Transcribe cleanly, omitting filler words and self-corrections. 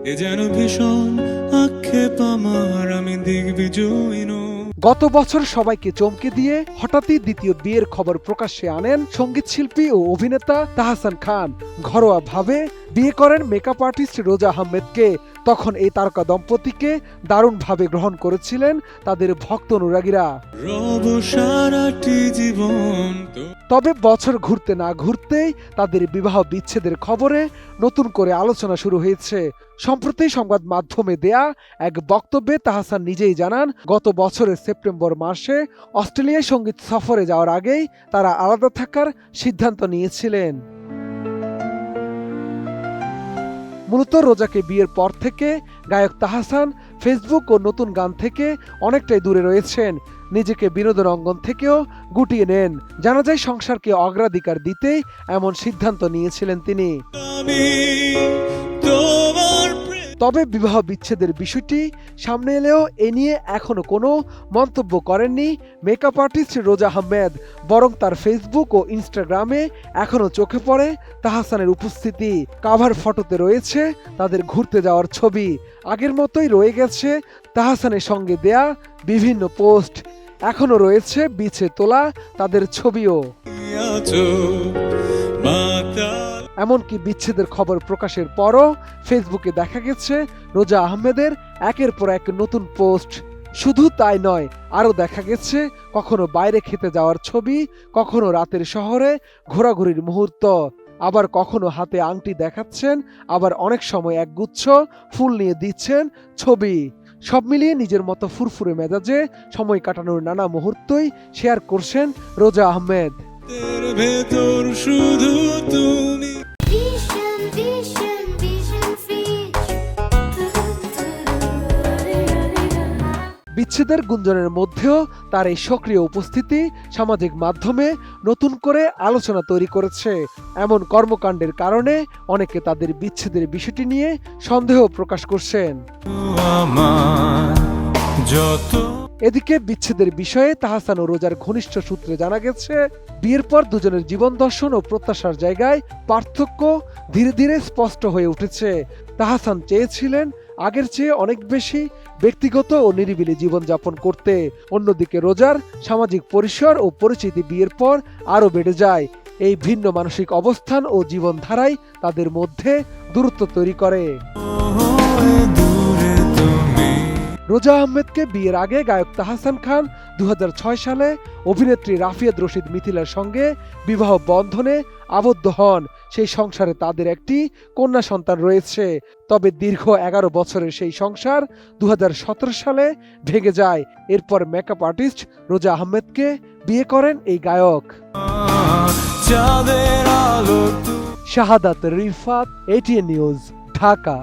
এ যেন ভীষণ আক্ষেপ আমার, আমি দিগ্বিজয়ীন। গত বছর সবাইকে চমকে দিয়ে হঠাৎই দ্বিতীয় বিয়ের খবর প্রকাশ্যে আনেন সঙ্গীতশিল্পী ও অভিনেতা তাহসান খান। ঘরোয়াভাবে বিয়ে করেন মেকআপ আর্টিস্ট রোজা আহমেদকে। তখন এই তারকা দম্পতিকে দারুণভাবে গ্রহণ করেছিলেন তাদের ভক্ত অনুরাগীরা। রব সারাটি জীবন তবে বছর ঘুরতে না ঘুরতেই তাদের বিবাহ বিচ্ছেদের খবরে নতুন করে আলোচনা শুরু হয়েছে। সম্প্রতি সংবাদ মাধ্যমে দেয়া এক বক্তব্যে তাহসান নিজেই জানান, গত বছরের সেপ্টেম্বর মাসে অস্ট্রেলিয়ায় সঙ্গীত সফরে যাওয়ার আগেই তারা আলাদা থাকার সিদ্ধান্ত নিয়েছিলেন। মূলত রোজাকে বিয়ের পর থেকে গায়ক তাহসান ফেসবুক ও নতুন গান থেকে অনেকটাই দূরে রয়েছেন। নিজেকে বিনোদন অঙ্গন থেকেও গুটিয়ে নেন। জানা যায় সংসারকে অগ্রাধিকার দিতেই এমন সিদ্ধান্ত নিয়েছিলেন তিনি। তবে বিবাহ বিচ্ছেদের বিষয়টি সামনে এলেও এ নিয়ে এখনো কোনো মন্তব্য করেননি মেকআপ আর্টিস্ট রোজা আহমেদ। বরং তার ফেসবুক ও ইনস্টাগ্রামে এখনো চোখে পড়ে তাহসানের উপস্থিতি। কাভার ফটোতে রয়েছে তাদের ঘুরতে যাওয়ার ছবি। আগের মতোই রয়ে গেছে তাহসানের সঙ্গে দেয়া বিভিন্ন পোস্ট। এখনো রয়েছে বিছে তোলা তাদের ছবিও। এমনকি বিচ্ছেদের খবর প্রকাশের পরও ফেসবুকে দেখা গেছে রোজা আহমেদের একের পর এক নতুন পোস্ট। শুধু তাই নয়, আরও দেখা গেছে কখনো বাইরে খেতে যাওয়ার ছবি, কখনো রাতের শহরে ঘোরাঘুরির মুহূর্ত, আবার কখনো হাতে আংটি দেখাচ্ছেন, আবার অনেক সময় একগুচ্ছ ফুল নিয়ে দিচ্ছেন ছবি। সব মিলিয়ে নিজের মতো ফুরফুরে মেজাজে সময় কাটানোর নানা মুহূর্তই শেয়ার করছেন রোজা আহমেদ। ভেতর শুধু তুমি। বিচ্ছেদের গুঞ্জনের মধ্যেও তার এই সক্রিয় উপস্থিতি সামাজিক মাধ্যমে নতুন করে আলোচনা তৈরি করেছে। এমন কর্মকাণ্ডের কারণে অনেকে তাদের বিচ্ছেদের বিষয়টি নিয়ে সন্দেহ প্রকাশ করছেন। এদিকে বিচ্ছেদের বিষয়ে তাহসান ও রোজার ঘনিষ্ঠ সূত্রে জানা গেছে, বিয়ের পর দুজনের জীবন দর্শন ও প্রত্যাশার জায়গায় পার্থক্য ধীরে ধীরে স্পষ্ট হয়ে উঠেছে। তাহসান চেয়েছিলেন আগের চেয়ে অনেক বেশি ব্যক্তিগত ও নিরিবিলি জীবনযাপন করতে। অন্যদিকে রোজার সামাজিক পরিসর ও পরিচিতি বিয়ের পর আরও বেড়ে যায়। এই ভিন্ন মানসিক অবস্থান ও জীবনধারাই তাদের মধ্যে দূরত্ব তৈরি করে। রোজা আহমেদকে বিয়ের আগে গায়ক তাহসান খান 2006 সালে অভিনেত্রী রাফিয়াত রশিদ মিথিলার সঙ্গে বিবাহ বন্ধনে আবদ্ধ হন। সেই সংসারে তাদের একটি কন্যা সন্তান রয়েছে। তবে দীর্ঘ 11 বছরের সেই সংসার 2017 সালে ভেঙে যায়। এরপর মেকআপ আর্টিস্ট রোজা আহমেদকে বিয়ে করেন এই গায়ক। শাহাদাত রিফাত, ATN নিউজ, ঢাকা।